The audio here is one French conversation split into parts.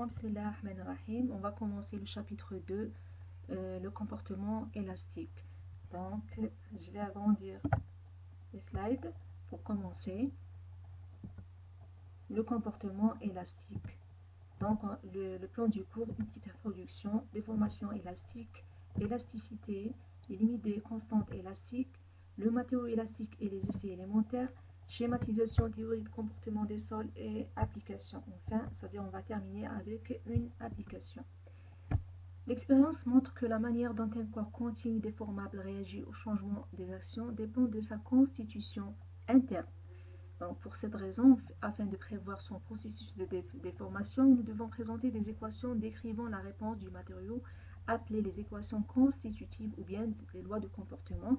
Bon, bismillah ar-Rahman ar-Rahim. On va commencer le chapitre 2, le comportement élastique. Donc, je vais agrandir les slides pour commencer. Le comportement élastique. Donc, le plan du cours, une petite introduction, déformation élastique, élasticité, les limites des constantes élastiques, le matériau élastique et les essais élémentaires, schématisation, théorie de comportement des sols et application. Enfin, c'est-à-dire on va terminer avec une application. L'expérience montre que la manière dont un corps continu déformable réagit au changement des actions dépend de sa constitution interne. Donc, pour cette raison, afin de prévoir son processus de déformation, nous devons présenter des équations décrivant la réponse du matériau, appelées les équations constitutives ou bien les lois de comportement.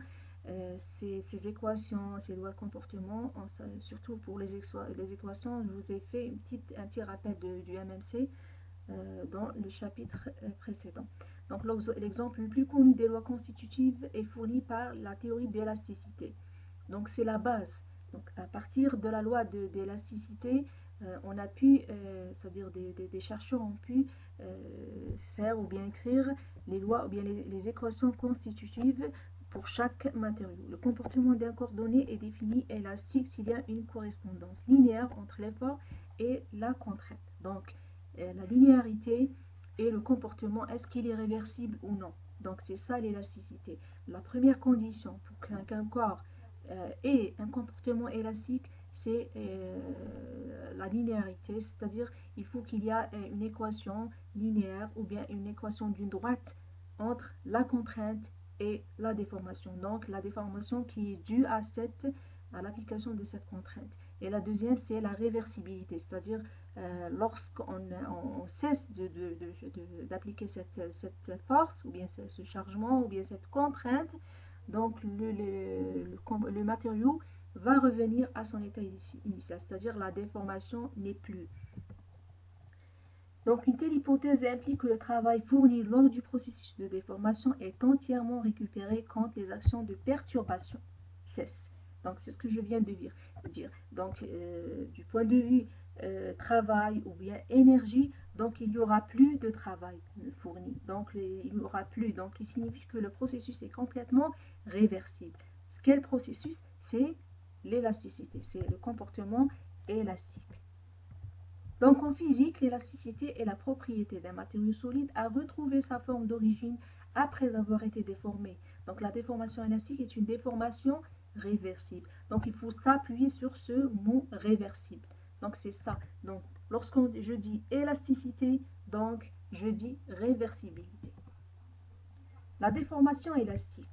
Ces équations, ces lois de comportement, surtout pour les équations, je vous ai fait un petit rappel du MMC dans le chapitre précédent. Donc, l'exemple le plus connu des lois constitutives est fourni par la théorie d'élasticité. Donc, c'est la base. Donc, à partir de la loi d'élasticité, on a pu, c'est-à-dire des chercheurs ont pu faire ou bien écrire les lois ou bien les équations constitutives pour chaque matériau. Le comportement d'un corps donné est défini élastique s'il y a une correspondance linéaire entre l'effort et la contrainte. Donc, la linéarité et le comportement, est-ce qu'il est réversible ou non? Donc, c'est ça l'élasticité. La première condition pour qu'un corps ait un comportement élastique, c'est la linéarité, c'est-à-dire il faut qu'il y ait une équation linéaire ou bien une équation d'une droite entre la contrainte et la déformation. Donc la déformation qui est due à l'application de cette contrainte. Et la deuxième, c'est la réversibilité, c'est-à-dire lorsqu'on cesse d'appliquer cette force, ou bien ce chargement, ou bien cette contrainte, donc le matériau va revenir à son état initial, c'est-à-dire la déformation n'est plus. Donc une telle hypothèse implique que le travail fourni lors du processus de déformation est entièrement récupéré quand les actions de perturbation cessent. Donc c'est ce que je viens de dire. Donc du point de vue travail ou bien énergie, donc il n'y aura plus de travail fourni. Donc il n'y aura plus. Donc il signifie que le processus est complètement réversible. Quel processus? C'est l'élasticité, c'est le comportement élastique. Donc en physique, l'élasticité est la propriété d'un matériau solide à retrouver sa forme d'origine après avoir été déformé. Donc la déformation élastique est une déformation réversible. Donc il faut s'appuyer sur ce mot réversible. Donc c'est ça. Donc lorsque je dis élasticité, donc je dis réversibilité. La déformation élastique.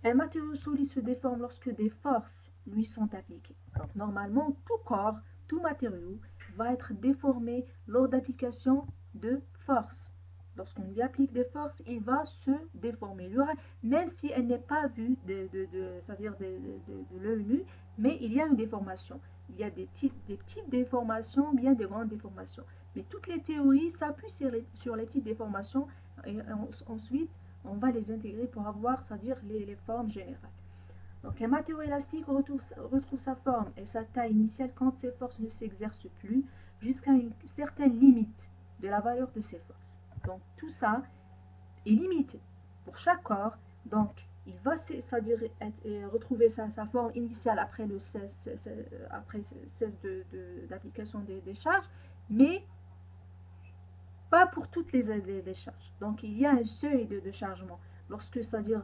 Un matériau solide se déforme lorsque des forces lui sont appliquées. Donc normalement, tout corps, tout matériau va être déformé lors d'application de force. Lorsqu'on lui applique des forces, il va se déformer. Même si elle n'est pas vue c'est-à-dire de l'œil nu, mais il y a une déformation. Il y a des petites déformations, bien des grandes déformations. Mais toutes les théories s'appuient sur les petites déformations et ensuite on va les intégrer pour avoir, c'est-à-dire les formes générales. Donc un matériau élastique retrouve sa forme et sa taille initiale quand ses forces ne s'exercent plus jusqu'à une certaine limite de la valeur de ses forces. Donc tout ça est limité pour chaque corps. Donc il va, c'est-à-dire retrouver sa forme initiale après le cesse d'application des charges, mais pas pour toutes les charges. Donc il y a un seuil de chargement. Lorsque, c'est-à-dire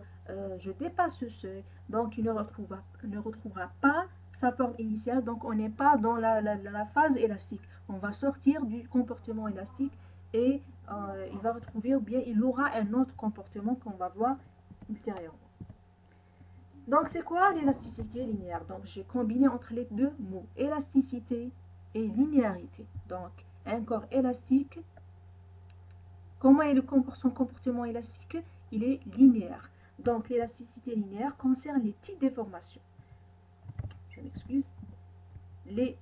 je dépasse ce seuil, donc il ne retrouvera pas sa forme initiale, donc on n'est pas dans la phase élastique. On va sortir du comportement élastique et il va retrouver, ou bien il aura un autre comportement qu'on va voir ultérieurement. Donc c'est quoi l'élasticité linéaire? Donc j'ai combiné entre les deux mots, élasticité et linéarité. Donc un corps élastique, comment est son comportement élastique? Il est linéaire. Donc l'élasticité linéaire concerne les petites déformations. Je m'excuse. Les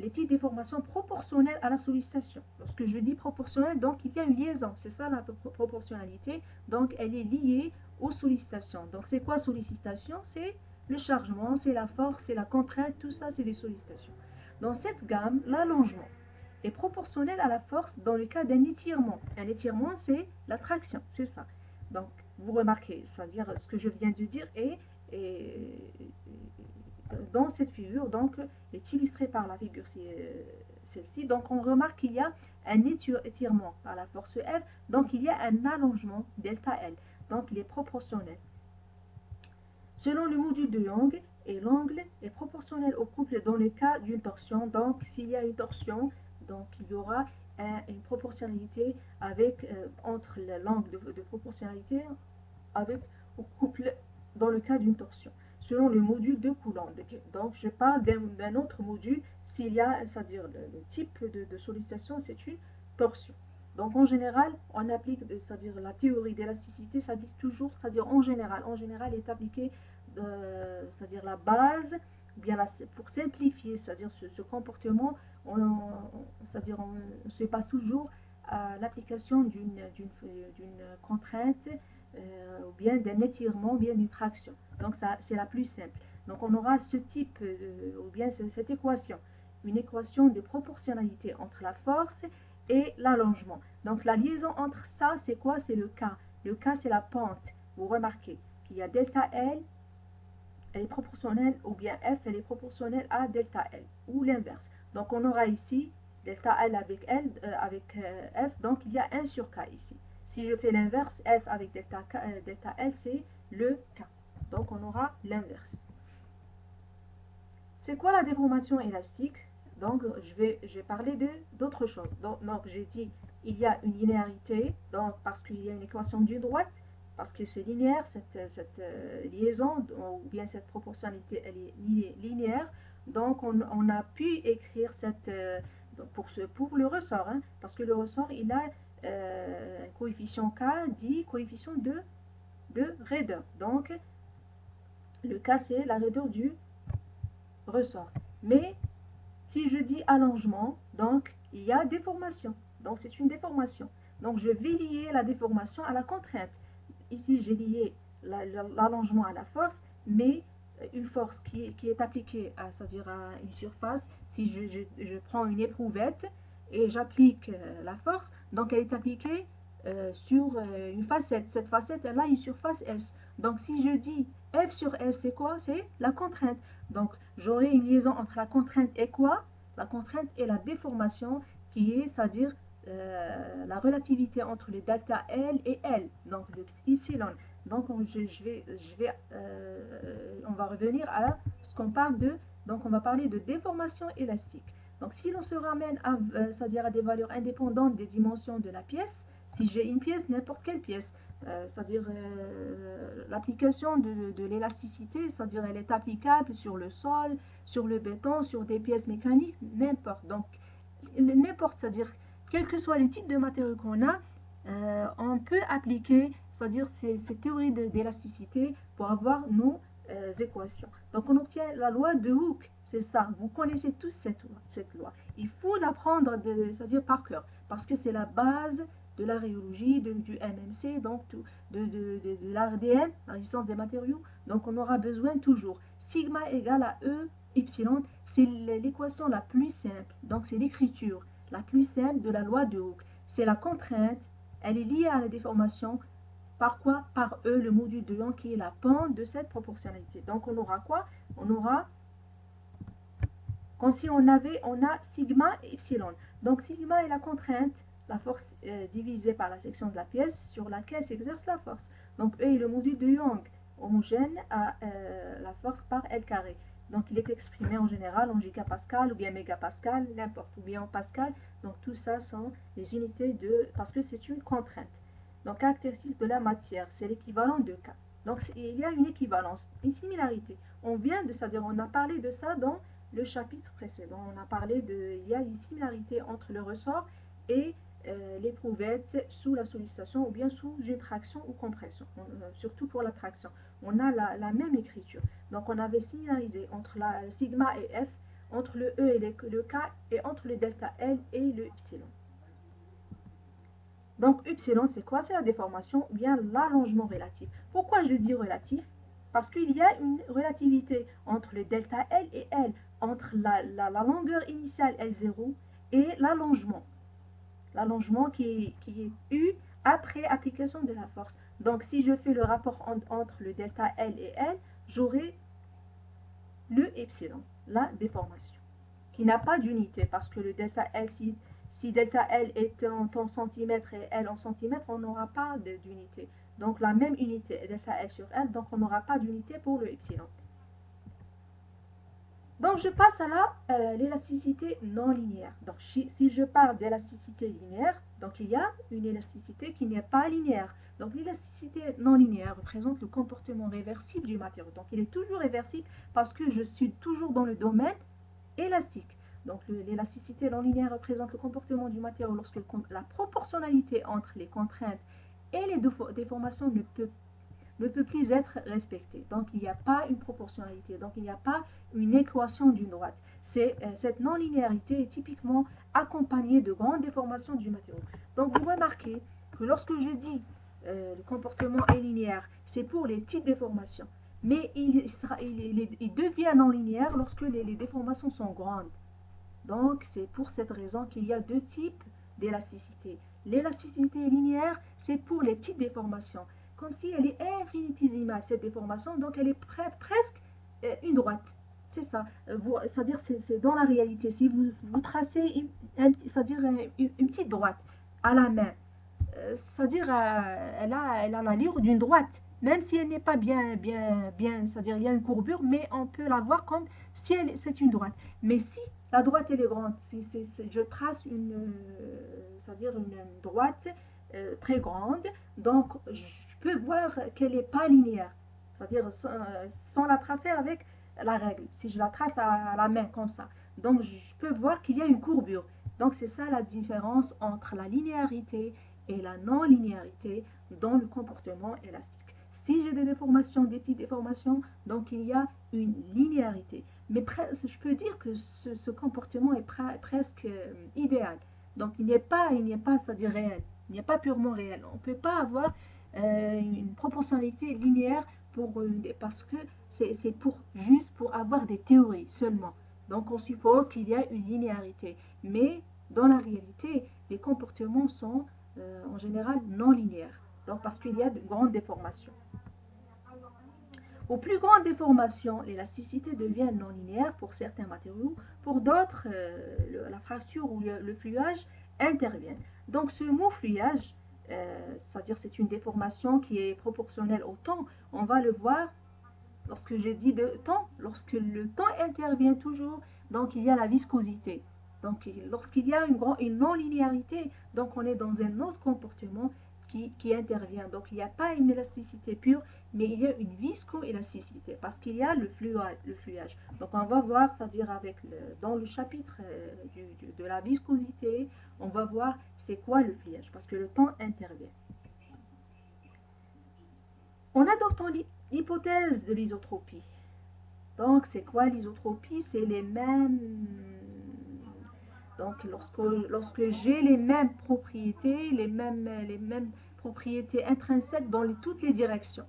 petites déformations proportionnelles à la sollicitation. Lorsque je dis proportionnelle, donc il y a une liaison. C'est ça la proportionnalité. Donc elle est liée aux sollicitations. Donc c'est quoi sollicitation? C'est le chargement, c'est la force, c'est la contrainte. Tout ça, c'est des sollicitations. Dans cette gamme, l'allongement est proportionnel à la force dans le cas d'un étirement. Un étirement, c'est la traction, c'est ça. Donc, vous remarquez, c'est-à-dire ce que je viens de dire est dans cette figure, donc, est illustré par la figure celle-ci. Donc, on remarque qu'il y a un étirement par la force F, donc il y a un allongement delta L, donc il est proportionnel. Selon le module de Young, et l'angle est proportionnel au couple dans le cas d'une torsion. Donc, s'il y a une torsion, donc il y aura une proportionnalité avec, entre l'angle de proportionnalité avec au couple dans le cas d'une torsion, selon le module de Coulomb. Donc, je parle d'un autre module s'il y a, c'est-à-dire le type de sollicitation, c'est une torsion. Donc, en général, on applique, c'est-à-dire la théorie d'élasticité s'applique toujours, c'est-à-dire en général est appliquée, c'est-à-dire la base, bien pour simplifier, c'est-à-dire ce comportement, c'est-à-dire on se passe toujours à l'application d'une contrainte, ou bien d'un étirement, ou bien d'une traction. Donc, ça, c'est la plus simple. Donc, on aura ce type, ou bien cette équation, une équation de proportionnalité entre la force et l'allongement. Donc, la liaison entre ça, c'est quoi? C'est le K. Le K, c'est la pente. Vous remarquez qu'il y a delta L, elle est proportionnelle, ou bien F, elle est proportionnelle à delta L, ou l'inverse. Donc, on aura ici delta L avec F, donc il y a 1 sur K ici. Si je fais l'inverse, F avec delta L, c'est le K. Donc, on aura l'inverse. C'est quoi la déformation élastique? Donc, je vais parler d'autre chose. Donc j'ai dit, il y a une linéarité, donc, parce qu'il y a une équation d'une droite, parce que c'est linéaire, cette liaison, ou bien cette proportionnalité, elle est linéaire. Donc, on a pu écrire cette, pour le ressort, hein, parce que le ressort, il a un coefficient K dit coefficient de raideur. Donc, le K, c'est la raideur du ressort. Mais si je dis allongement, donc il y a déformation. Donc c'est une déformation. Donc je vais lier la déformation à la contrainte. Ici, j'ai lié l'allongement à la force, mais une force qui est appliquée à, c'est-à-dire à une surface. Si je prends une éprouvette et j'applique la force, donc elle est appliquée sur une facette. Cette facette, elle a une surface S. Donc si je dis F sur S, c'est quoi? C'est la contrainte. Donc, j'aurai une liaison entre la contrainte et quoi? La contrainte et la déformation, qui est, c'est-à-dire la relativité entre le delta L et L, donc le epsilon. Donc, on va revenir à ce qu'on parle de, donc on va parler de déformation élastique. Donc, si l'on se ramène à, c'est-à-dire à des valeurs indépendantes des dimensions de la pièce, si j'ai une pièce, n'importe quelle pièce, c'est-à-dire l'application de l'élasticité, c'est-à-dire elle est applicable sur le sol, sur le béton, sur des pièces mécaniques, n'importe. Donc, n'importe, c'est-à-dire quel que soit le type de matériau qu'on a, on peut appliquer, c'est-à-dire ces théories d'élasticité pour avoir nos équations. Donc, on obtient la loi de Hooke, c'est ça. Vous connaissez tous cette loi. Il faut l'apprendre, c'est-à-dire par cœur, parce que c'est la base de la rhéologie, du MMC, donc de l'ARDN, la résistance des matériaux. Donc on aura besoin toujours. Sigma égale à E, epsilon, c'est l'équation la plus simple. Donc c'est l'écriture la plus simple de la loi de Hooke. C'est la contrainte, elle est liée à la déformation. Par quoi? Par E, le module de Young, qui est la pente de cette proportionnalité. Donc on aura quoi? On aura, comme si on a sigma et epsilon. Donc sigma est la contrainte, la force divisée par la section de la pièce sur laquelle s'exerce la force. Donc E est le module de Young, homogène à la force par L carré. Donc il est exprimé en général en gigapascal ou bien mégapascal, n'importe, ou bien en pascal. Donc tout ça sont les unités parce que c'est une contrainte. Donc caractéristique de la matière, c'est l'équivalent de K. Donc il y a une équivalence, une similarité. C'est-à-dire on a parlé de ça dans le chapitre précédent. On a parlé il y a une similarité entre le ressort et l'éprouvette sous la sollicitation ou bien sous une traction ou compression, surtout pour la traction. On a la même écriture. Donc on avait similarisé entre la sigma et F, entre le E et le K, et entre le delta L et le epsilon. Donc epsilon, c'est quoi? C'est la déformation ou bien l'allongement relatif. Pourquoi je dis relatif? Parce qu'il y a une relativité entre le delta L et L, entre la longueur initiale L0 et l'allongement. L'allongement qui est eu après application de la force. Donc, si je fais le rapport entre le delta L et L, j'aurai le epsilon, la déformation, qui n'a pas d'unité, parce que le delta L, si delta L est en centimètres et L en centimètres, on n'aura pas d'unité. Donc, la même unité, delta L sur L, donc on n'aura pas d'unité pour le epsilon. Donc, je passe à l'élasticité non linéaire. Donc, si je parle d'élasticité linéaire, donc il y a une élasticité qui n'est pas linéaire. Donc, l'élasticité non linéaire représente le comportement réversible du matériau. Donc, il est toujours réversible parce que je suis toujours dans le domaine élastique. Donc, l'élasticité non linéaire représente le comportement du matériau lorsque la proportionnalité entre les contraintes et les déformations ne peut plus être respectée. Donc, il n'y a pas une proportionnalité. Donc, il n'y a pas une équation d'une droite. Cette non-linéarité est typiquement accompagnée de grandes déformations du matériau. Donc, vous remarquez que lorsque je dis le comportement est linéaire, c'est pour les petites déformations. Mais il devient non linéaire lorsque les déformations sont grandes. Donc, c'est pour cette raison qu'il y a deux types d'élasticité. L'élasticité linéaire, c'est pour les petites déformations. Comme si elle est infinitésimale, cette déformation, donc elle est presque une droite. C'est ça. C'est-à-dire, c'est dans la réalité. Si vous tracez c'est-à-dire une petite droite à la main, c'est-à-dire elle a l'allure d'une droite, même si elle n'est pas bien, c'est-à-dire il y a une courbure, mais on peut la voir comme si c'est une droite. Mais si la droite elle est grande, je trace c'est-à-dire une droite très grande, donc je peux voir qu'elle n'est pas linéaire, c'est-à-dire sans la tracer avec la règle, si je la trace à la main comme ça. Donc je peux voir qu'il y a une courbure. Donc c'est ça la différence entre la linéarité et la non-linéarité dans le comportement élastique. Si j'ai des déformations, des petites déformations, donc il y a une linéarité. Mais je peux dire que ce comportement est presque idéal. Donc il n'y a pas, c'est-à-dire réel. Il n'y a pas purement réel. On ne peut pas avoir une proportionnalité linéaire parce que c'est juste pour avoir des théories seulement. Donc on suppose qu'il y a une linéarité. Mais dans la réalité, les comportements sont en général non linéaires. Donc parce qu'il y a de grandes déformations. Aux plus grandes déformations, l'élasticité devient non linéaire pour certains matériaux. Pour d'autres, la fracture ou le fluage interviennent. Donc ce mot fluage, c'est-à-dire c'est une déformation qui est proportionnelle au temps, on va le voir lorsque je dis de temps, lorsque le temps intervient toujours, donc il y a la viscosité. Donc lorsqu'il y a une non-linéarité, donc on est dans un autre comportement qui intervient. Donc il n'y a pas une élasticité pure, mais il y a une viscoélasticité parce qu'il y a le fluage. Donc on va voir, c'est-à-dire dans le chapitre de la viscosité, on va voir c'est quoi le fluage parce que le temps intervient. On adopte l'hypothèse de l'isotropie. Donc c'est quoi l'isotropie? C'est les mêmes. Donc lorsque j'ai les mêmes propriétés, les mêmes propriétés intrinsèques dans toutes les directions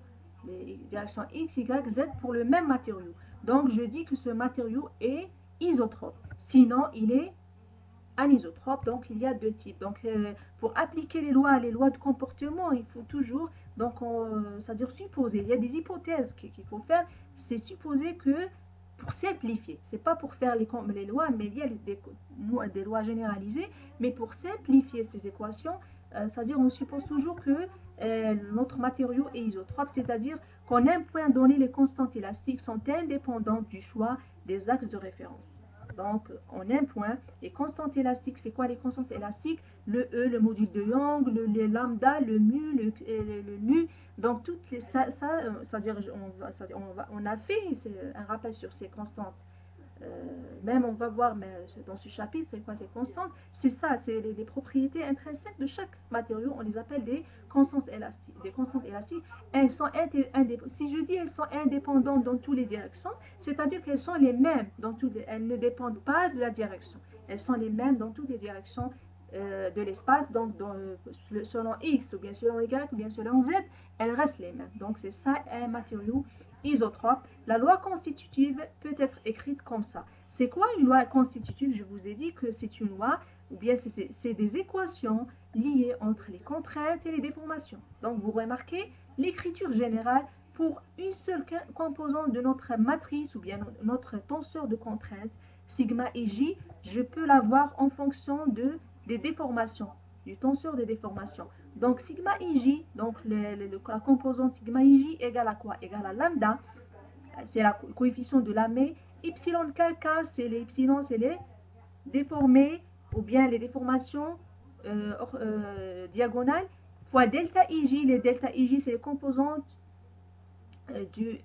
X, Y, Z pour le même matériau. Donc je dis que ce matériau est isotrope. Sinon, il est anisotrope, donc il y a deux types. Donc pour appliquer les lois de comportement, il faut toujours, donc c'est-à-dire supposer, il y a des hypothèses qu'il faut faire, c'est supposer que pour simplifier, c'est pas pour faire les lois, mais il y a des lois généralisées, mais pour simplifier ces équations, c'est-à-dire on suppose toujours que notre matériau est isotrope, c'est-à-dire qu'en un point donné, les constantes élastiques sont indépendantes du choix des axes de référence. Donc, en un point, les constantes élastiques, c'est quoi les constantes élastiques? Le E, le module de Young, le lambda, le mu, le nu. Donc, toutes les, ça c'est-à-dire, on a fait un rappel sur ces constantes. Même on va voir mais dans ce chapitre, c'est quoi ces constantes? C'est ça, c'est les propriétés intrinsèques de chaque matériau. On les appelle des constantes élastiques. Des constantes élastiques, elles sont si je dis elles sont indépendantes dans toutes les directions, c'est-à-dire qu'elles sont les mêmes elles ne dépendent pas de la direction. Elles sont les mêmes dans toutes les directions de l'espace, donc selon X ou bien selon Y ou bien selon Z, elles restent les mêmes. Donc c'est ça un matériau isotrope. La loi constitutive peut être écrite comme ça. C'est quoi une loi constitutive? Je vous ai dit que c'est une loi, ou bien c'est des équations liées entre les contraintes et les déformations. Donc vous remarquez l'écriture générale pour une seule composante de notre matrice ou bien notre tenseur de contraintes, sigma et j, je peux l'avoir en fonction des déformations, du tenseur des déformations. Donc sigma ij, donc la composante sigma ij égale à quoi? Égale à lambda, c'est le coefficient de Lamé. Epsilon k, c'est les epsilon, c'est les déformés ou bien les déformations diagonales, fois delta ij. Les delta ij, c'est les composantes du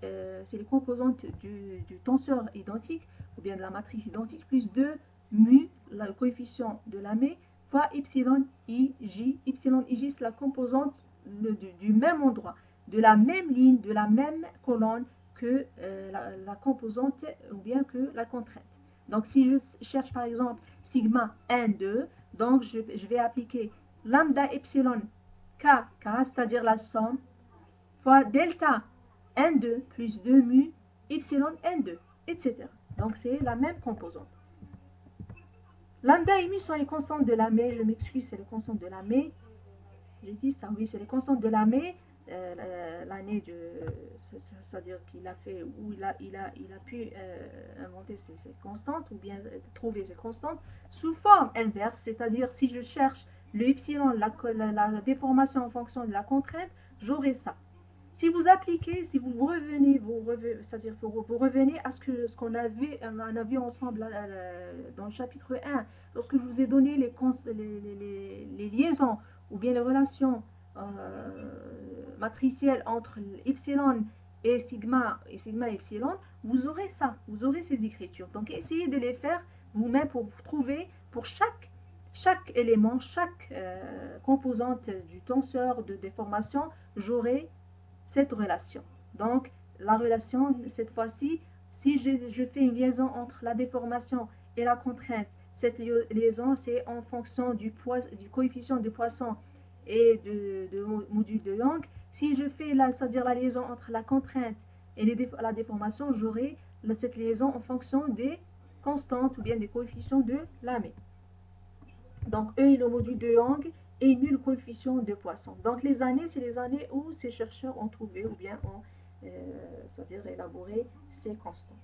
tenseur identique ou bien de la matrice identique plus 2 mu, le coefficient de Lamé, fois epsilon ij. Epsilon ij, c'est la composante du même endroit, de la même ligne, de la même colonne que la composante ou bien que la contrainte. Donc si je cherche par exemple sigma 1, 2, donc je vais appliquer lambda epsilon k, c'est-à-dire la somme, fois delta N2 plus 2 mu epsilon N2, etc. Donc c'est la même composante. Lambda et mu sont les constantes de Lamé. Je m'excuse, c'est les constantes de Lamé. J'ai dit ça, oui, c'est les constantes de Lamé. L'année de, c'est-à-dire qu'il a fait, où il a pu inventer ces constantes ou bien trouver ces constantes sous forme inverse, c'est-à-dire si je cherche le epsilon, la déformation en fonction de la contrainte, j'aurai ça. Si vous appliquez, si vous revenez, c'est-à-dire vous revenez à ce qu'on a vu ensemble dans le chapitre 1, lorsque je vous ai donné les liaisons ou bien les relations matricielles entre epsilon et sigma epsilon, vous aurez ça, vous aurez ces écritures. Donc essayez de les faire vous-même pour trouver pour chaque élément, chaque composante du tenseur de déformation, j'aurai cette relation. Donc, la relation, cette fois-ci, si je fais une liaison entre la déformation et la contrainte, cette liaison, c'est en fonction du coefficient de Poisson et de module de Young. Si je fais c'est-à-dire la liaison entre la contrainte et la déformation, j'aurai cette liaison en fonction des constantes ou bien des coefficients de Lamé. Donc, E est le module de Young et nul coefficient de Poisson. Donc les années, c'est les années où ces chercheurs ont trouvé ou bien ont c'est-à-dire élaboré ces constantes.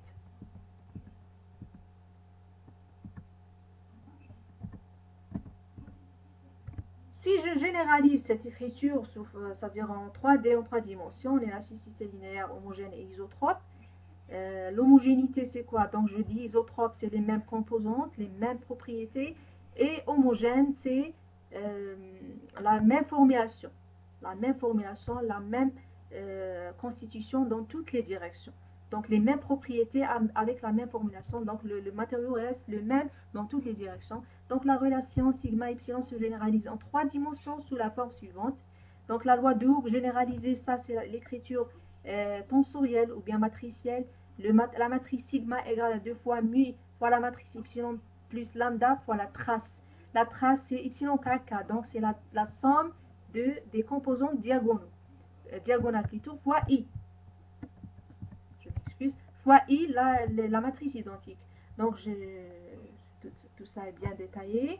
Si je généralise cette écriture, c'est-à-dire en 3D, en 3 dimensions, l'élasticité linéaire, homogène et isotrope, l'homogénéité c'est quoi? Donc je dis isotrope, c'est les mêmes composantes, les mêmes propriétés, et homogène, c'est la même formulation, la même constitution dans toutes les directions. Donc les mêmes propriétés avec la même formulation, donc le matériau reste le même dans toutes les directions. Donc la relation sigma epsilon se généralise en 3 dimensions sous la forme suivante. Donc la loi de Hooke généralisée, ça c'est l'écriture tensorielle ou bien matricielle. La matrice sigma égale à 2 fois mu fois la matrice epsilon plus lambda fois la trace. La trace c'est epsilon kk, donc c'est la somme des composants diagonales plutôt, fois i. Je m'excuse, fois i, la matrice identique. Donc tout ça est bien détaillé.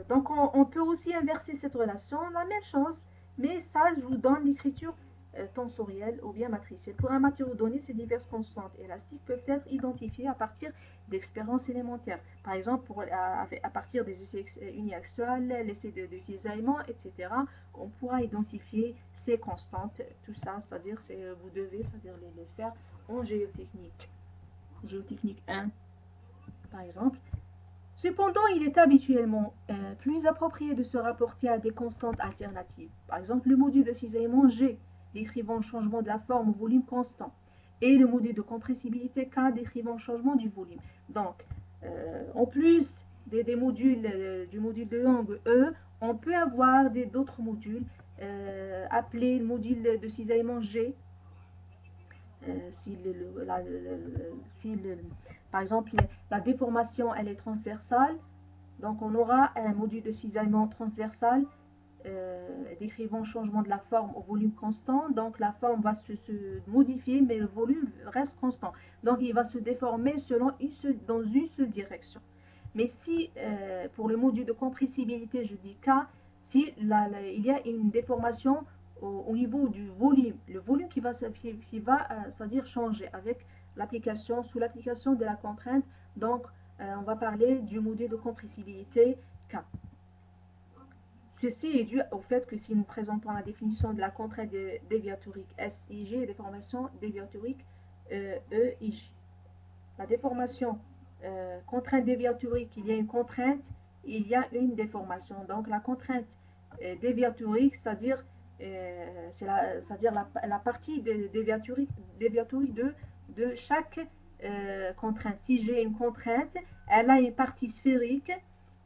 Donc on peut aussi inverser cette relation, la même chose, mais ça je vous donne l'écriture tensorielle ou bien matricielle. Pour un matériau donné, ces diverses constantes élastiques peuvent être identifiées à partir d'expériences élémentaires. Par exemple, à partir des essais uniaxiales, l'essai de cisaillement, etc., on pourra identifier ces constantes, tout ça, c'est-à-dire vous devez les faire en géotechnique. Géotechnique 1, par exemple. Cependant, il est habituellement plus approprié de se rapporter à des constantes alternatives. Par exemple, le module de cisaillement G, décrivant le changement de la forme au volume constant, et le module de compressibilité K, décrivant le changement du volume. Donc, en plus des modules du module de Young E, on peut avoir d'autres modules appelés le module de cisaillement G. Par exemple, la déformation elle est transversale, Donc on aura un module de cisaillement transversal décrivant le changement de la forme au volume constant. Donc la forme va se modifier, mais le volume reste constant. Donc il va se déformer dans une seule direction. Mais si, pour le module de compressibilité, je dis K, si il y a une déformation au niveau du volume, le volume qui va c'est-à-dire changer avec l'application, sous l'application de la contrainte, donc on va parler du module de compressibilité K. Ceci est dû au fait que si nous présentons la définition de la contrainte déviatorique SIG et déformation déviatorique EIJ. La déformation contrainte déviatorique, il y a une contrainte, il y a une déformation. Donc la contrainte déviatorique, c'est-à-dire la partie déviatorique de chaque contrainte. Si j'ai une contrainte, elle a une partie sphérique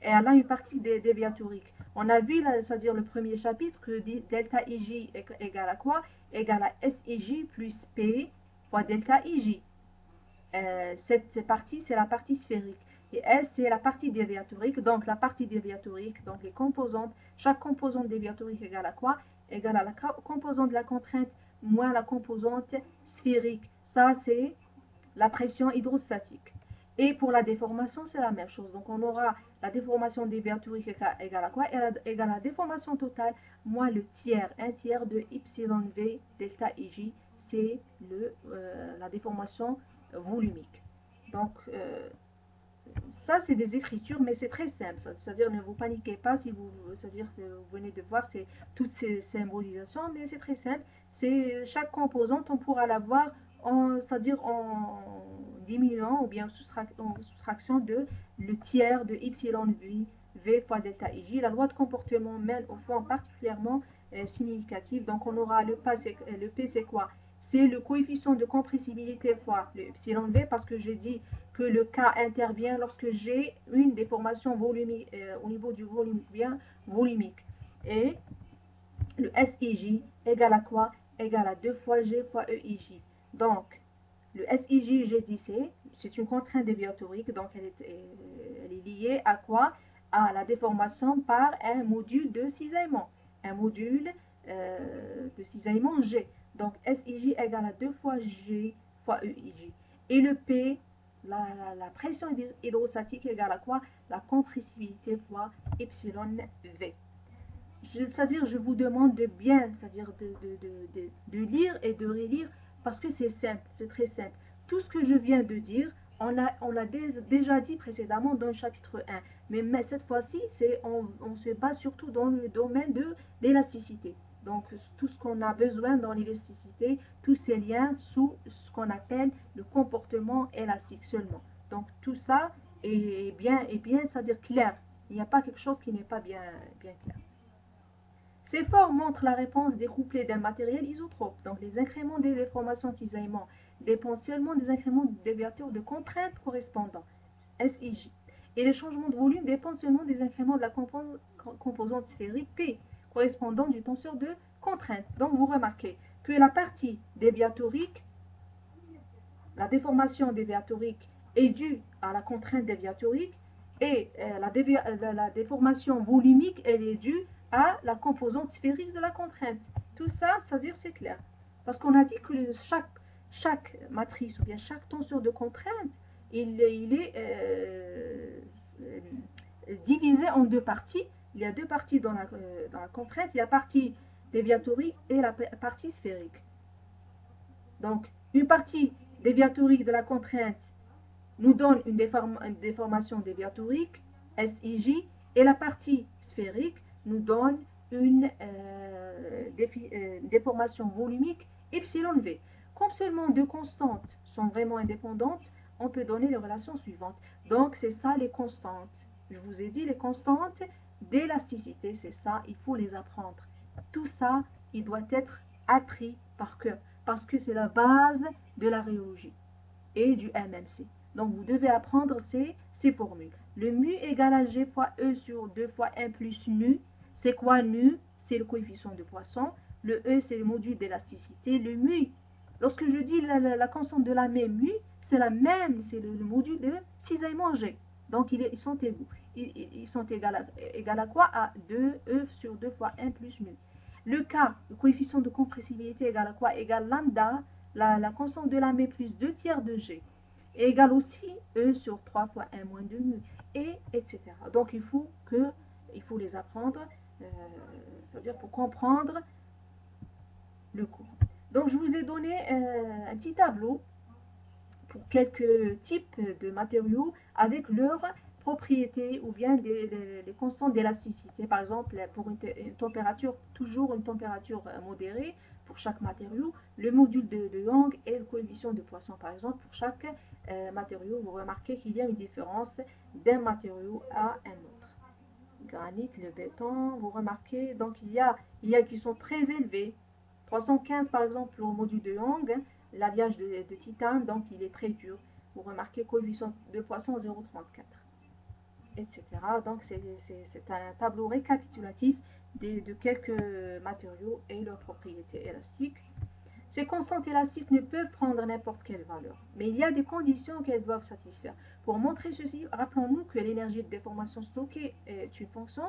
et elle a une partie déviatorique. On a vu, c'est-à-dire le premier chapitre, que delta IJ égale à quoi? Égale à SIJ plus P fois delta IJ. Cette partie, c'est la partie sphérique. Et S, c'est la partie déviatorique. Donc, la partie déviatorique, donc les composantes, chaque composante déviatorique égale à quoi? Égale à la composante de la contrainte moins la composante sphérique. Ça, c'est la pression hydrostatique. Et pour la déformation, c'est la même chose. Donc, on aura la déformation déviatorique égale à quoi? Égale à la déformation totale moins le tiers, un tiers de ypsilon V delta IJ. C'est la déformation volumique. Donc, ça, c'est des écritures, mais c'est très simple. C'est-à-dire, ne vous paniquez pas si c'est-à-dire que vous venez de voir toutes ces symbolisations, mais c'est très simple. C'est chaque composante, on pourra l'avoir c'est-à-dire en diminuant ou bien en soustraction de le tiers de ypsilon v fois delta ij. La loi de comportement mène au fond particulièrement significatif. Donc, on aura le P, c'est quoi? C'est le coefficient de compressibilité fois le epsilon v, parce que j'ai dit que le K intervient lorsque j'ai une déformation volumique, au niveau du volume bien volumique. Et le SIJ égale à quoi? Égale à 2 fois G fois EIJ. Donc, le SIJ, j'ai dit, c'est une contrainte déviatorique, donc elle est liée à quoi? À la déformation par un module de cisaillement. Un module de cisaillement G. Donc, SIJ égale à 2 fois G fois EIJ. Et le P, la pression hydrostatique égale à quoi? La compressibilité fois epsilon V. C'est-à-dire, je vous demande de bien, c'est-à-dire de lire et de relire, parce que c'est simple, c'est très simple. Tout ce que je viens de dire, on l'a déjà dit précédemment dans le chapitre 1. Mais cette fois-ci, on se base surtout dans le domaine de l'élasticité. Donc, tout ce qu'on a besoin dans l'élasticité, tous ces liens sous ce qu'on appelle le comportement élastique seulement. Donc, tout ça est bien, c'est-à-dire clair. Il n'y a pas quelque chose qui n'est pas bien clair. Ces formes montrent la réponse découplée d'un matériel isotrope. Donc, les incréments des déformations de cisaillement dépendent seulement des incréments de déviature de contrainte correspondants, SIJ. Et les changements de volume dépendent seulement des incréments de la composante sphérique P, correspondant du tenseur de contrainte. Donc, vous remarquez que la partie déviatorique, la déformation déviatorique est due à la contrainte déviatorique, et la déformation volumique, elle est due à la composante sphérique de la contrainte. Tout ça, c'est-à-dire c'est clair. Parce qu'on a dit que chaque matrice ou bien chaque tenseur de contrainte, il est divisé en deux parties. Il y a deux parties dans la contrainte. Il y a la partie déviatorique et la partie sphérique. Donc, une partie déviatorique de la contrainte nous donne une déformation déviatorique, SIJ, et la partie sphérique nous donne une déformation volumique, epsilon V. Comme seulement deux constantes sont vraiment indépendantes, on peut donner les relations suivantes. Donc, c'est ça les constantes. Je vous ai dit les constantes d'élasticité, c'est ça, il faut les apprendre. Tout ça, il doit être appris par cœur, parce que c'est la base de la rhéologie et du MMC. Donc, vous devez apprendre ces formules. Le mu égale à G fois E sur 2 fois 1 plus nu. C'est quoi nu? C'est le coefficient de Poisson. Le E, c'est le module d'élasticité. Le mu, lorsque je dis la constante de la même mu, c'est la même, c'est le module de cisaillement G. Donc, ils sont égaux. ils sont égales à quoi? À 2E sur 2 fois 1 plus mu. Le K, le coefficient de compressibilité égale à quoi? Égale lambda, la constante de la M plus 2 tiers de G. Et égale aussi E sur 3 fois 1 moins 2 mu. Et etc. Donc il faut les apprendre, c'est-à-dire pour comprendre le cours. Donc je vous ai donné un petit tableau pour quelques types de matériaux avec leurs propriétés ou bien les constantes d'élasticité. Par exemple, pour une température, toujours une température modérée pour chaque matériau, le module de Young et le coefficient de Poisson. Par exemple, pour chaque matériau, vous remarquez qu'il y a une différence d'un matériau à un autre. Granit, le béton, vous remarquez, donc il y a qui sont très élevés. 315 par exemple au module de Young, l'alliage de titane, donc il est très dur. Vous remarquez coefficient de Poisson 0,34, etc. Donc c'est un tableau récapitulatif de quelques matériaux et leurs propriétés élastiques. Ces constantes élastiques ne peuvent prendre n'importe quelle valeur, mais il y a des conditions qu'elles doivent satisfaire. Pour montrer ceci, rappelons-nous que l'énergie de déformation stockée est une fonction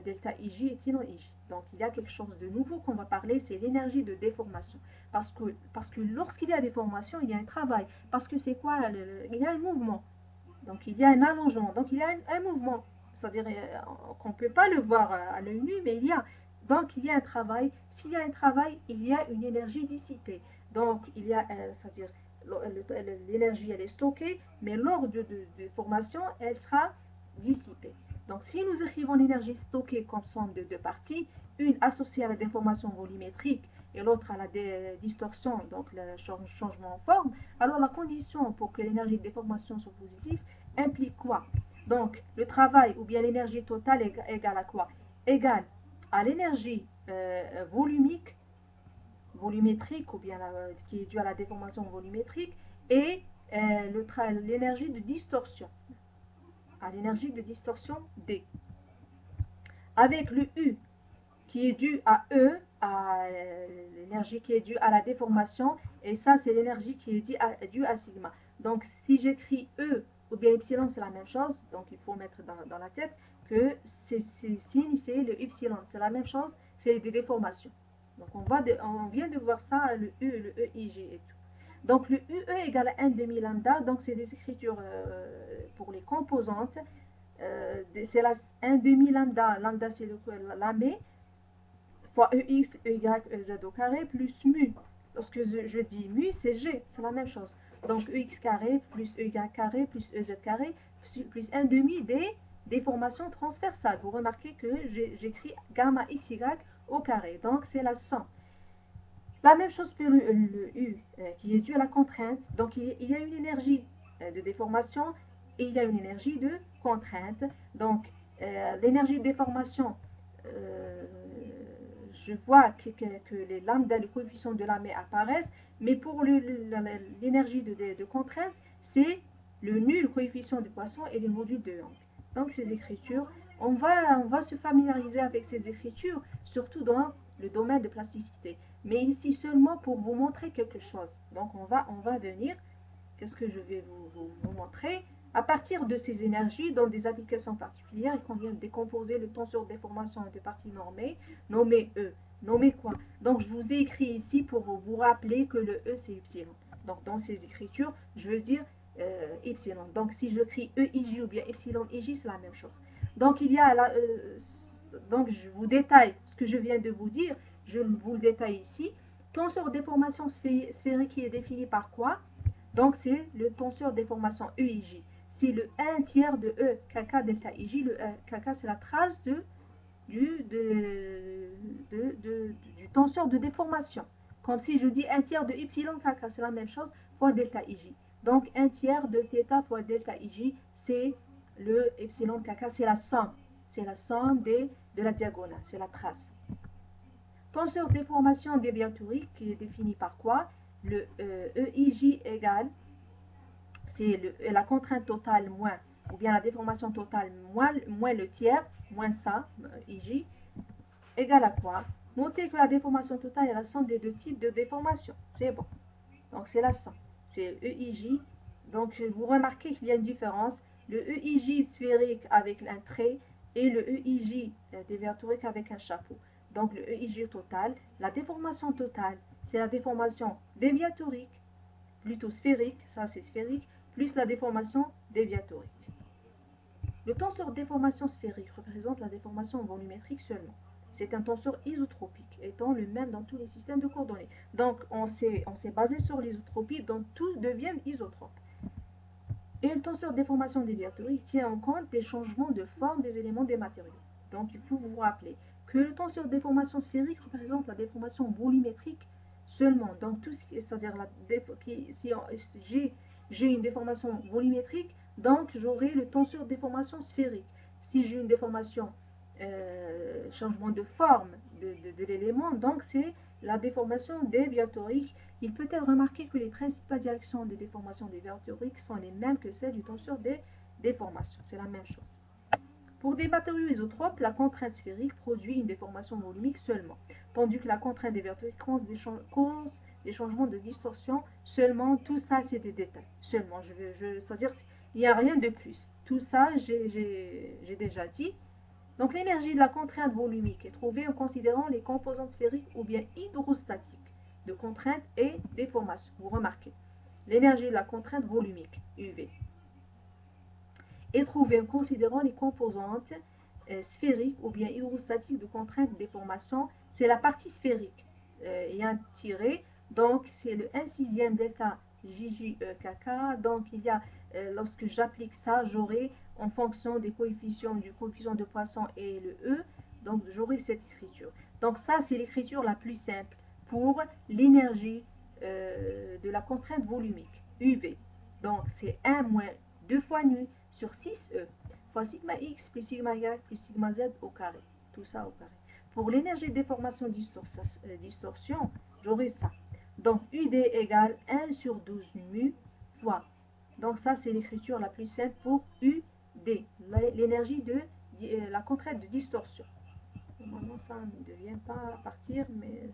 delta Ij, epsilon Ij. Donc il y a quelque chose de nouveau qu'on va parler, c'est l'énergie de déformation. Parce que lorsqu'il y a déformation, il y a un travail. Parce que c'est quoi? Il y a un mouvement. Donc il y a un allongement. Donc il y a un mouvement. C'est-à-dire qu'on ne peut pas le voir à l'œil nu, mais il y a. Donc il y a un travail. S'il y a un travail, il y a une énergie dissipée. Donc il y a, c'est-à-dire l'énergie elle est stockée, mais lors de formation, elle sera dissipée. Donc si nous écrivons l'énergie stockée comme somme de deux parties, une associée à la déformation volumétrique et l'autre à la distorsion, donc le changement en forme, alors la condition pour que l'énergie de déformation soit positive implique quoi? Donc le travail ou bien l'énergie totale est égale à quoi? Égale à l'énergie volumétrique ou bien qui est due à la déformation volumétrique et l'énergie de distorsion, à l'énergie de distorsion D. Avec le U qui est dû à E, à l'énergie qui est due à la déformation, et ça c'est l'énergie qui est due à sigma. Donc si j'écris E ou bien epsilon, c'est la même chose, donc il faut mettre dans la tête que c'est signe, c'est le epsilon, c'est la même chose, c'est des déformations. Donc on vient de voir ça, le U, le EIG et tout. Donc le UE égale à 1 demi lambda, donc c'est des écritures pour les composantes. C'est la 1 demi lambda, lambda c'est la M, fois EX, EY, EZ au carré, plus mu. Lorsque je dis mu, c'est G, c'est la même chose. Donc EX carré, plus EY carré, plus EZ carré, plus 1 demi des déformations transversales. Vous remarquez que j'écris gamma XY au carré, donc c'est la somme. La même chose pour le U, qui est dû à la contrainte. Donc il y a une énergie de déformation et il y a une énergie de contrainte. Donc l'énergie de déformation, je vois que les lambda, le coefficient de la M apparaissent, mais pour l'énergie de contrainte, c'est le nu, le coefficient de Poisson et le module de Young. Donc ces écritures, on va se familiariser avec ces écritures, surtout dans le domaine de plasticité. Mais ici seulement pour vous montrer quelque chose. Donc on va venir, qu'est-ce que je vais vous montrer? À partir de ces énergies, dans des applications particulières, il convient de décomposer le tenseur de déformation en deux parties normées, nommées E. Nommez quoi? Donc je vous ai écrit ici pour vous rappeler que le E c'est epsilon. Donc dans ces écritures, je veux dire epsilon. Donc si je crie EIJ ou bien epsilon IJ, c'est la même chose. Donc il y a donc je vous détaille ce que je viens de vous dire, je vous le détaille ici. Tenseur de déformation sphérique qui est défini par quoi? Donc c'est le tenseur de déformation EIJ. C'est le 1 tiers de E kk delta IJ. Le E kk c'est la trace du tenseur de déformation. Comme si je dis 1 tiers de epsilon kk, c'est la même chose, fois delta IJ. Donc 1 tiers de θ fois delta IJ, c'est le epsilon kk, c'est la somme. C'est la somme de la diagonale, c'est la trace. Tenseur de déformation déviatorique qui est défini par quoi? Le EIJ égale, c'est la contrainte totale moins, ou bien la déformation totale moins le tiers, moins ça, IJ, égale à quoi? Notez que la déformation totale est la somme des deux types de déformation. C'est bon. Donc c'est la somme. C'est EIJ. Donc vous remarquez qu'il y a une différence. le EIJ sphérique avec un trait et le EIJ déviatorique avec un chapeau. Donc le EIJ total, la déformation totale, c'est la déformation déviatorique, plutôt sphérique, ça c'est sphérique, plus la déformation déviatorique. Le tenseur déformation sphérique représente la déformation volumétrique seulement. C'est un tenseur isotropique, étant le même dans tous les systèmes de coordonnées. Donc, on s'est basé sur l'isotropie, donc tout devient isotrope. Et le tenseur déformation déviatorique tient en compte des changements de forme des éléments des matériaux. Donc, il faut vous rappeler que le tenseur déformation sphérique représente la déformation volumétrique seulement. Donc, tout ce qui est, c'est-à-dire si j'ai une déformation volumétrique, donc j'aurai le tenseur déformation sphérique. Si j'ai une déformation changement de forme de l'élément, donc c'est la déformation déviatorique. Il peut être remarqué que les principales directions de déformation déviatorique sont les mêmes que celles du tenseur des déformations. C'est la même chose. Pour des matériaux isotropes, la contrainte sphérique produit une déformation volumique seulement, tandis que la contrainte déviatorique cause des changements de distorsion seulement. Tout ça, c'est des détails. Seulement, c'est-à-dire il n'y a rien de plus. Tout ça, j'ai déjà dit. Donc l'énergie de la contrainte volumique est trouvée en considérant les composantes sphériques ou bien hydrostatiques de contrainte et déformation. Vous remarquez, l'énergie de la contrainte volumique, UV, est trouvée en considérant les composantes sphériques ou bien hydrostatiques de contrainte et déformation. C'est la partie sphérique. Il y a un tiré, donc c'est le 1/6 delta JJEKK. Donc il y a, lorsque j'applique ça, j'aurai en fonction des coefficients, du coefficient de Poisson et le E, donc j'aurai cette écriture. Donc ça, c'est l'écriture la plus simple pour l'énergie de la contrainte volumique, UV. Donc c'est 1 moins 2 fois nu sur 6E fois sigma x plus sigma y plus sigma z au carré. Tout ça au carré. Pour l'énergie de déformation distorsion, j'aurai ça. Donc UD égale 1 sur 12 mu fois. Donc ça, c'est l'écriture la plus simple pour UD, l'énergie de la contrainte de distorsion. Normalement, ça ne devient pas partir, mais...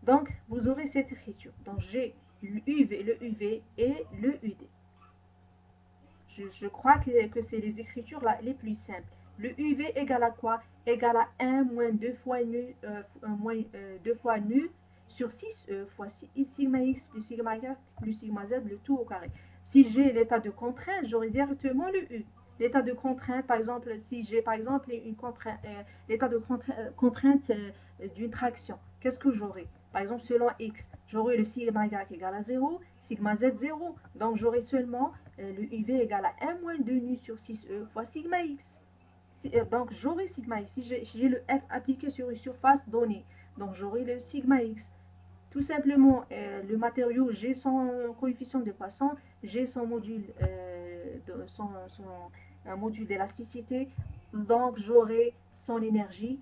Donc, vous aurez cette écriture. Donc, j'ai le UV et le UD. Je crois que c'est les écritures les plus simples. Le UV égale à quoi? Égale à 1 moins 2 fois nu, sur 6E fois sigma x plus sigma y plus sigma z, le tout au carré. Si j'ai l'état de contrainte, j'aurai directement le U. L'état de contrainte, par exemple, si j'ai par exemple l'état de contrainte d'une traction, qu'est-ce que j'aurai? Par exemple, selon x, j'aurai le sigma y égale à 0, sigma z 0. Donc, j'aurai seulement le UV égale à 1 moins 2 nu sur 6E fois sigma x. Donc, j'aurai sigma x. Si j'ai le F appliqué sur une surface donnée, donc j'aurai le sigma x. Tout simplement, le matériau, j'ai son coefficient de Poisson, j'ai son module, un module d'élasticité, donc j'aurai son énergie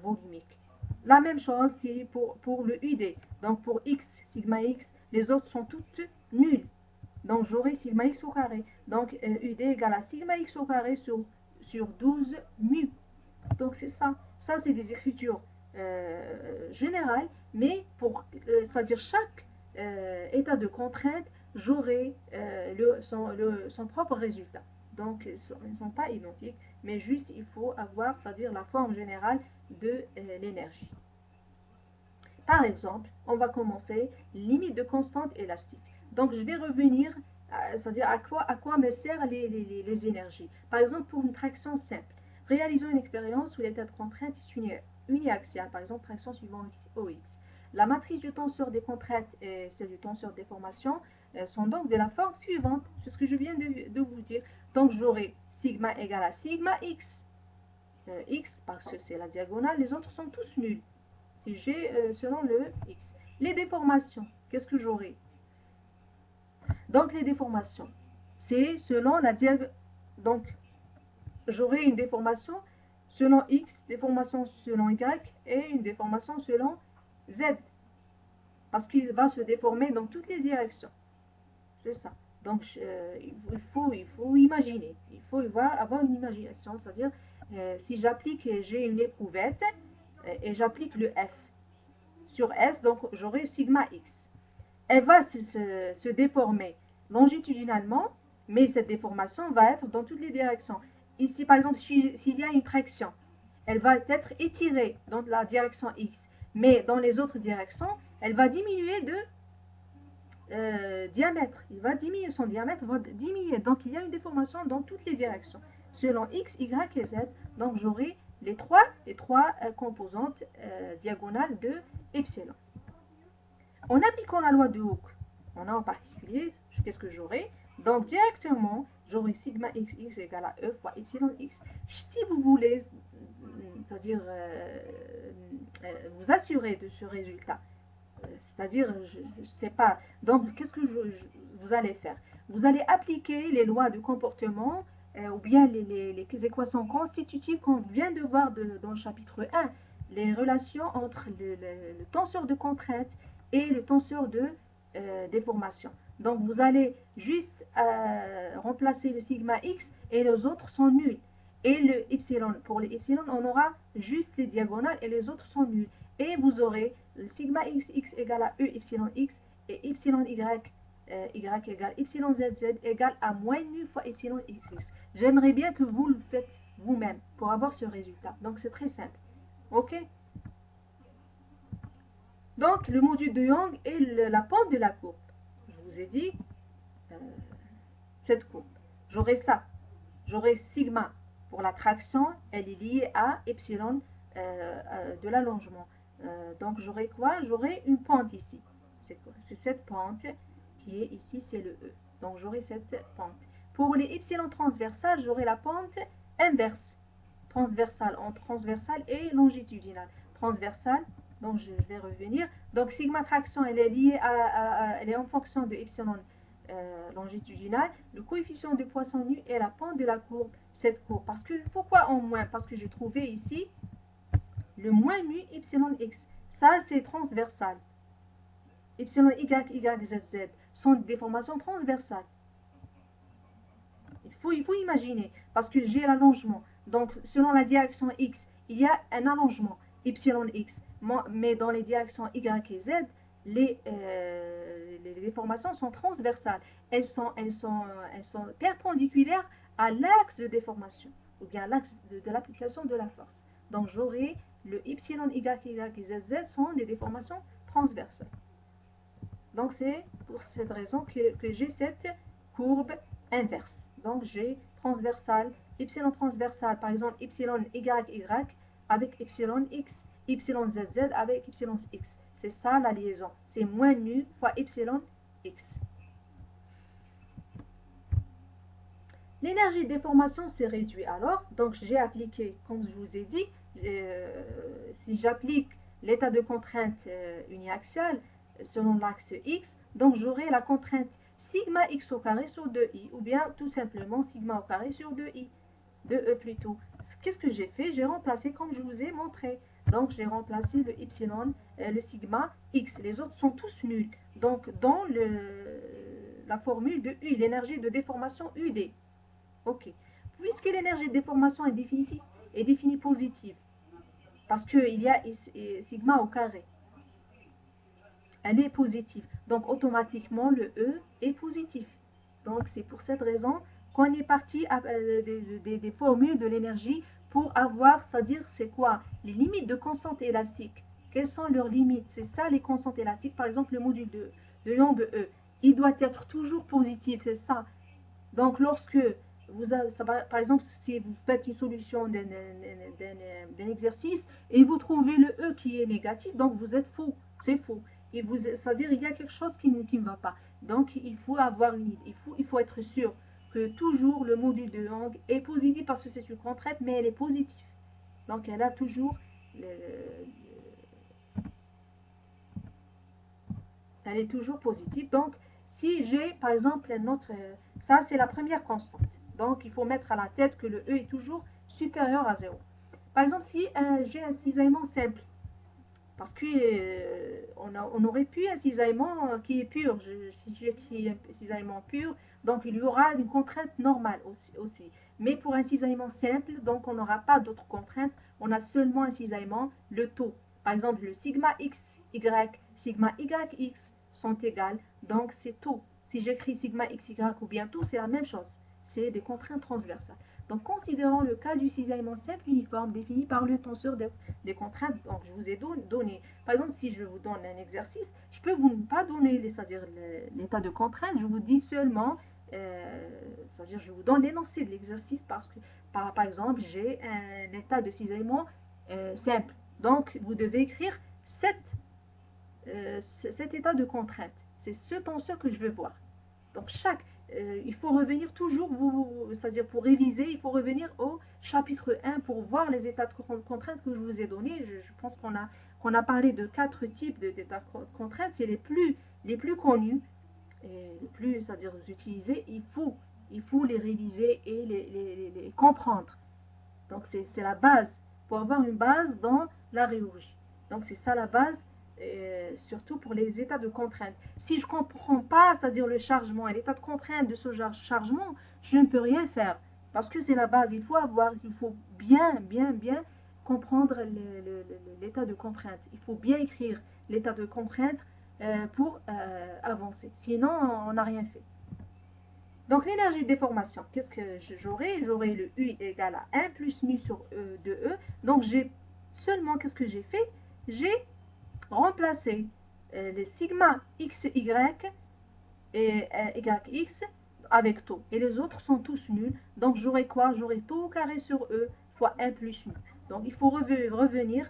volumique. La même chose, c'est pour le UD. Donc pour x, sigma x, les autres sont toutes nulles. Donc j'aurai sigma x au carré. Donc UD égale à sigma x au carré sur 12 mu. Donc c'est ça. Ça, c'est des écritures générales, mais pour, c'est-à-dire chaque état de contrainte, j'aurai son propre résultat. Donc ils ne sont pas identiques, mais juste il faut avoir, c'est-à-dire la forme générale de l'énergie. Par exemple, on va commencer limite de constante élastique. Donc je vais revenir, c'est-à-dire à quoi me servent les énergies. Par exemple, pour une traction simple, réalisons une expérience où l'état de contrainte est uniaxial, par exemple traction suivant OX. La matrice du tenseur des contraintes et celle du tenseur de déformation sont donc de la forme suivante. C'est ce que je viens de vous dire. Donc j'aurai sigma égale à sigma x. X parce que c'est la diagonale, les autres sont tous nuls. Si j'ai selon le x. Les déformations, qu'est-ce que j'aurai? Donc les déformations, c'est selon la diagonale. Donc j'aurai une déformation selon x, déformation selon y et une déformation selon z. Parce qu'il va se déformer dans toutes les directions. C'est ça. Donc il faut imaginer. Il faut avoir une imagination. C'est-à-dire, si j'applique, j'ai une éprouvette et j'applique le F sur S, donc j'aurai sigma x. Elle va se déformer longitudinalement, Mais cette déformation va être dans toutes les directions. Ici, par exemple, s'il y a une traction, elle va être étirée dans la direction X. Mais dans les autres directions, elle va diminuer de diamètre. Il va diminuer, son diamètre va diminuer. Donc, il y a une déformation dans toutes les directions. Selon X, Y et Z. Donc, j'aurai les trois composantes diagonales de epsilon. En appliquant la loi de Hooke, on a en particulier, qu'est-ce que j'aurai? Donc, directement, j'aurai sigma x égale à E fois epsilon x. Si vous voulez, c'est-à-dire vous assurer de ce résultat, c'est-à-dire, je ne sais pas, donc qu'est-ce que vous allez faire? Vous allez appliquer les lois de comportement ou bien les équations constitutives qu'on vient de voir dans le chapitre 1, les relations entre le tenseur de contrainte et le tenseur de déformation. Donc vous allez juste remplacer le sigma x et les autres sont nuls. Et le epsilon, pour les epsilon, on aura juste les diagonales et les autres sont nuls. Et vous aurez le sigma x égale à E epsilon x et epsilon y, y égale epsilon zz égale à moins nu fois epsilon x. J'aimerais bien que vous le faites vous-même pour avoir ce résultat. Donc c'est très simple. Ok? Donc le module de Young est la pente de la courbe. Je vous ai dit cette courbe. J'aurai ça. J'aurai sigma pour la traction, elle est liée à epsilon de l'allongement. Donc j'aurai quoi? J'aurai une pente ici. C'est cette pente qui est ici, c'est le E. Donc j'aurai cette pente. Pour les epsilon transversales, j'aurai la pente inverse. Transversale entre transversale et longitudinale. Transversale, donc je vais revenir. Donc sigma traction, elle est liée elle est en fonction de epsilon longitudinal. Le coefficient de Poisson nu est la pente de la courbe, cette courbe. Pourquoi en moins? Parce que j'ai trouvé ici le moins mu epsilon x. Ça, c'est transversal. Epsilon y, z, z sont des déformations transversales. Il faut imaginer, parce que j'ai l'allongement. Donc, selon la direction x, il y a un allongement, epsilon x. Mais dans les directions y et z, les déformations sont transversales. Elles sont perpendiculaires à l'axe de déformation, ou bien à l'axe de l'application de la force. Donc, j'aurai le epsilon y, et z, z sont des déformations transversales. Donc, c'est pour cette raison que j'ai cette courbe inverse. Donc, j'ai transversal, epsilon transversal, par exemple, epsilon y, y avec epsilon x, epsilon z, z avec epsilon x. C'est ça la liaison. C'est moins nu fois epsilon x. L'énergie de déformation s'est réduite alors. Donc, j'ai appliqué, comme je vous ai dit, si j'applique l'état de contrainte uniaxiale selon l'axe x, donc j'aurai la contrainte sigma x au carré sur 2i, ou bien tout simplement sigma au carré sur 2i, 2e plutôt. Qu'est-ce que j'ai fait? J'ai remplacé comme je vous ai montré. Donc j'ai remplacé le epsilon, le sigma x. Les autres sont tous nuls. Donc dans la formule de U, l'énergie de déformation UD. Ok. Puisque l'énergie de déformation est définie positive, parce qu'il y a sigma au carré, elle est positive. Donc, automatiquement, le E est positif. Donc, c'est pour cette raison qu'on est parti des formules de l'énergie pour avoir, c'est-à-dire, c'est quoi? Les limites de constante élastique. Quelles sont leurs limites? C'est ça, les constantes élastiques. Par exemple, le module de Young E. Il doit être toujours positif, c'est ça. Donc, lorsque par exemple, si vous faites une solution d'un exercice et vous trouvez le E qui est négatif, donc vous êtes faux. C'est faux. C'est-à-dire il y a quelque chose qui ne va pas. Donc il faut avoir une idée, il faut être sûr que toujours le module de Young est positif parce que c'est une contrainte, mais elle est positive. Donc elle a toujours elle est toujours positive. Donc si j'ai par exemple un autre, ça c'est la première constante. Donc il faut mettre à la tête que le E est toujours supérieur à 0. Par exemple, si j'ai un cisaillement simple, parce qu'on aurait pu un cisaillement qui est pur. Si j'écris un cisaillement pur, donc il y aura une contrainte normale aussi. Mais pour un cisaillement simple, donc on n'aura pas d'autres contraintes. On a seulement un cisaillement, le taux. Par exemple, le sigma x, y, sigma y, x sont égales. Donc c'est taux. Si j'écris sigma xy ou bien tout, c'est la même chose. C'est des contraintes transversales. Donc, considérons le cas du cisaillement simple uniforme défini par le tenseur des contraintes. Donc, je vous ai donné. Par exemple, si je vous donne un exercice, je peux vous pas donner, c'est-à-dire l'état de contrainte. Je vous dis seulement, c'est-à-dire je vous donne l'énoncé de l'exercice parce que, par exemple, j'ai un état de cisaillement simple. Donc, vous devez écrire cet état de contrainte. C'est ce tenseur que je veux voir. Donc, il faut revenir toujours, c'est-à-dire pour réviser, il faut revenir au chapitre 1 pour voir les états de contrainte que je vous ai donnés. Je pense qu'on a parlé de 4 types d'états de contrainte. C'est les plus connus, et les plus, c'est-à-dire utilisés. Il faut les réviser et les comprendre. Donc, c'est la base. Pour avoir une base dans la rhéologie. Donc, c'est ça la base, surtout pour les états de contrainte. Si je ne comprends pas, c'est-à-dire le chargement et l'état de contrainte de ce chargement, je ne peux rien faire. Parce que c'est la base. Il faut bien comprendre l'état de contrainte. Il faut bien écrire l'état de contrainte pour avancer. Sinon, on n'a rien fait. Donc, l'énergie de déformation, qu'est-ce que j'aurai? J'aurai le U égale à 1 plus mu sur E de E. Donc, j'ai seulement, qu'est-ce que j'ai fait? J'ai remplacé les sigma xy et yx avec taux. Et les autres sont tous nuls. Donc, j'aurai quoi? J'aurai taux au carré sur E fois 1 plus mu. Donc, il faut revenir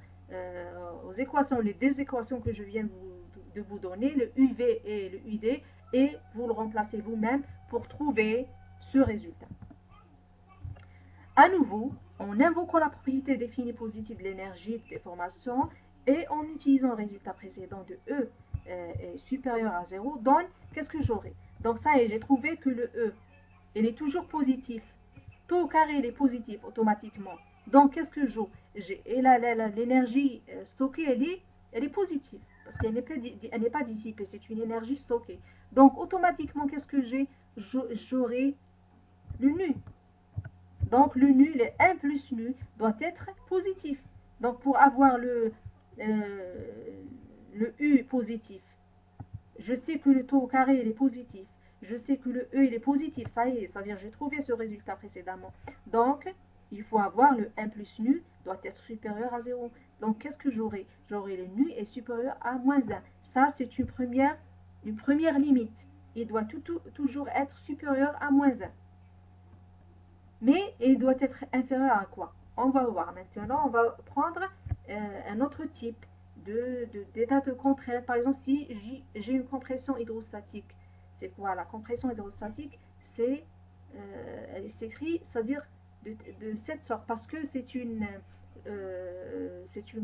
aux équations, les deux équations que je viens de vous donner, le UV et le UD, et vous le remplacez vous-même pour trouver ce résultat. À nouveau, en invoquant la propriété définie positive de l'énergie de déformation et en utilisant le résultat précédent de E est supérieur à 0, donne qu'est-ce que j'aurai? Donc ça y est, j'ai trouvé que le E, il est toujours positif. Taux au carré, il est positif automatiquement. Donc qu'est-ce que j'ai? Et l'énergie stockée, elle est positive parce qu'elle n'est pas dissipée, c'est une énergie stockée. Donc automatiquement, qu'est-ce que j'ai? J'aurai le nu. Donc le nu, le 1 plus nu, doit être positif. Donc pour avoir le U positif, je sais que le taux au carré il est positif. Je sais que le E il est positif. Ça y est, c'est-à-dire j'ai trouvé ce résultat précédemment. Donc il faut avoir le 1 plus nu doit être supérieur à 0. Donc qu'est-ce que j'aurai? J'aurai le nu est supérieur à moins 1. Ça c'est une première limite. Il doit toujours être supérieur à moins 1. Mais il doit être inférieur à quoi? On va voir maintenant, on va prendre un autre type d'état de contrainte. Par exemple, si j'ai une compression hydrostatique, c'est quoi la compression hydrostatique? Elle s'écrit, c'est-à-dire de cette sorte, parce que c'est une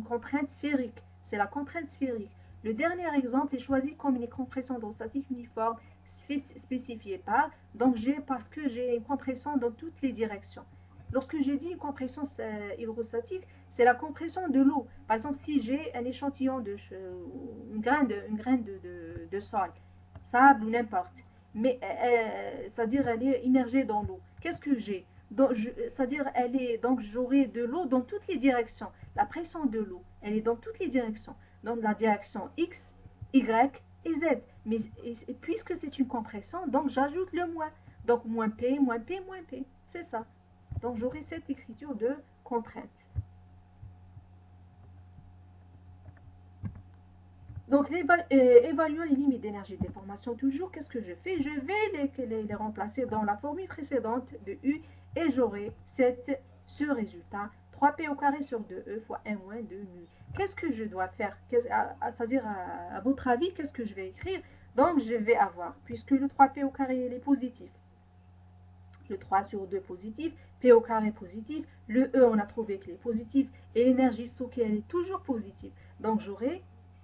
contrainte sphérique. C'est la contrainte sphérique. Le dernier exemple est choisi comme une compression hydrostatique uniforme spécifiée par, donc parce que j'ai une compression dans toutes les directions. Lorsque j'ai dit une compression hydrostatique, c'est la compression de l'eau. Par exemple, si j'ai un échantillon une graine de sol, sable ou n'importe, mais c'est-à-dire elle est immergée dans l'eau. Qu'est-ce que j'ai? C'est-à-dire donc j'aurai de l'eau dans toutes les directions. La pression de l'eau, elle est dans toutes les directions. Dans la direction X, Y et Z. Mais puisque c'est une compression, donc j'ajoute le moins. Donc moins P, moins P, moins P. C'est ça. Donc j'aurai cette écriture de contrainte. Donc évaluant les limites d'énergie de déformation toujours, qu'est-ce que je fais? Je vais les remplacer dans la formule précédente de U et j'aurai ce résultat 3P au carré sur 2E fois 1 moins 2 mu. Qu'est-ce que je dois faire? C'est-à-dire, à votre avis, qu'est-ce que je vais écrire? Donc, je vais avoir, puisque le 3P au carré il est positif, le 3 sur 2 positif, P au carré positif, le E on a trouvé qu'il est positif, et l'énergie stockée elle est toujours positive. Donc,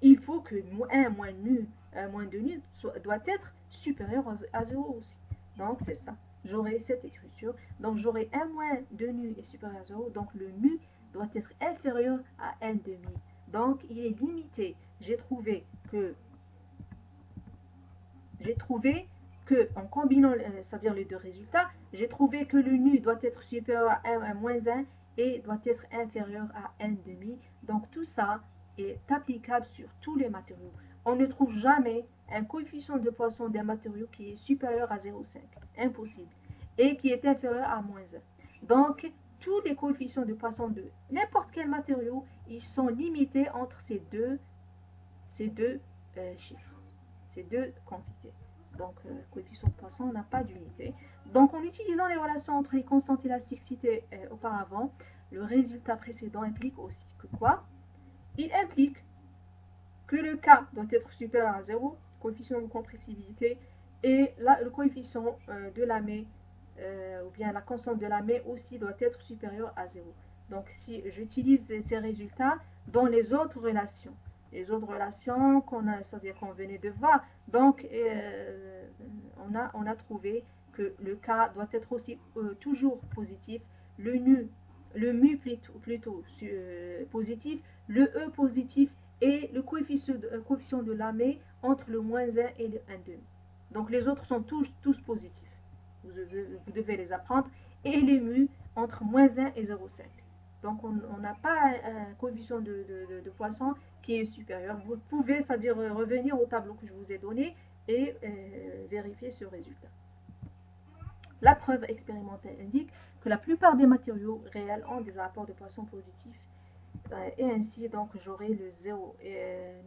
il faut que 1 moins 2 nu doit être supérieur à 0 aussi. Donc, c'est ça. J'aurai cette écriture. Donc, j'aurai 1 moins 2 nu est supérieur à 0. Donc, le nu doit être inférieur à 1 demi. Donc, il est limité. J'ai trouvé que en combinant, c'est-à-dire les deux résultats, j'ai trouvé que le nu doit être supérieur à 1 à moins 1 et doit être inférieur à 1 demi. Donc, tout ça est applicable sur tous les matériaux. On ne trouve jamais un coefficient de Poisson d'un matériau qui est supérieur à 0,5. Impossible. Et qui est inférieur à moins 1. Donc, tous les coefficients de Poisson de n'importe quel matériau, ils sont limités entre ces deux chiffres, ces deux quantités. Donc, coefficient de Poisson n'a pas d'unité. Donc, en utilisant les relations entre les constantes élastiques citées auparavant, le résultat précédent implique aussi que quoi? Il implique que le K doit être supérieur à 0, coefficient de compressibilité, et là, le coefficient de Lamé, ou bien la constante de Lamé aussi doit être supérieure à 0. Donc, si j'utilise ces résultats dans les autres relations c'est-à-dire qu'on venait de voir, donc on a trouvé que le K doit être aussi toujours positif, le mu plutôt positif, le E positif, et le coefficient de Lamé entre le moins 1 et le 1,5. Donc les autres sont tous positifs. Vous devez les apprendre. Et les mu entre moins 1 et 0,5. Donc on n'a pas un coefficient de Poisson qui est supérieur. Vous pouvez, c'est-à-dire revenir au tableau que je vous ai donné et vérifier ce résultat. La preuve expérimentale indique que la plupart des matériaux réels ont des rapports de Poisson positifs. Et ainsi, donc, j'aurai le 0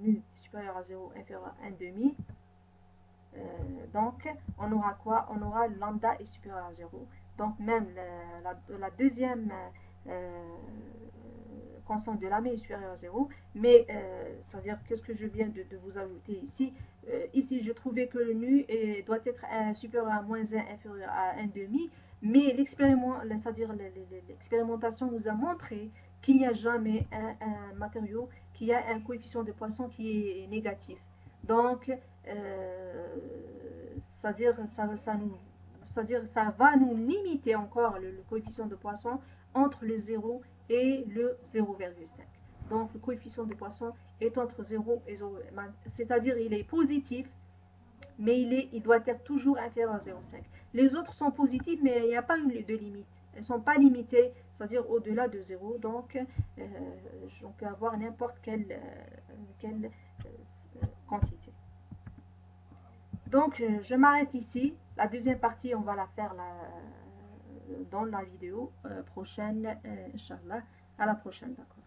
mu supérieur à 0 inférieur à 1,5. Donc, on aura quoi? On aura lambda est supérieur à 0. Donc, même la deuxième constante de Lamé est supérieure à 0. Mais, c'est-à-dire, qu'est-ce que je viens de vous ajouter ici? Ici, je trouvais que le nu doit être supérieur à moins 1 inférieur à 1,5. Mais l'expérimentation nous a montré qu'il n'y a jamais un matériau qui a un coefficient de Poisson qui est négatif. Donc, c'est-à-dire ça va nous limiter encore le coefficient de Poisson entre le 0 et le 0,5. Donc, le coefficient de Poisson est entre 0 et 0, c'est-à-dire il est positif, mais il doit être toujours inférieur à 0,5. Les autres sont positifs, mais il n'y a pas de limite. Elles ne sont pas limitées, c'est-à-dire au-delà de 0. Donc, on peut avoir n'importe quelle quantité. Donc, je m'arrête ici. La deuxième partie, on va la faire dans la vidéo prochaine, Inch'Allah. À la prochaine, d'accord.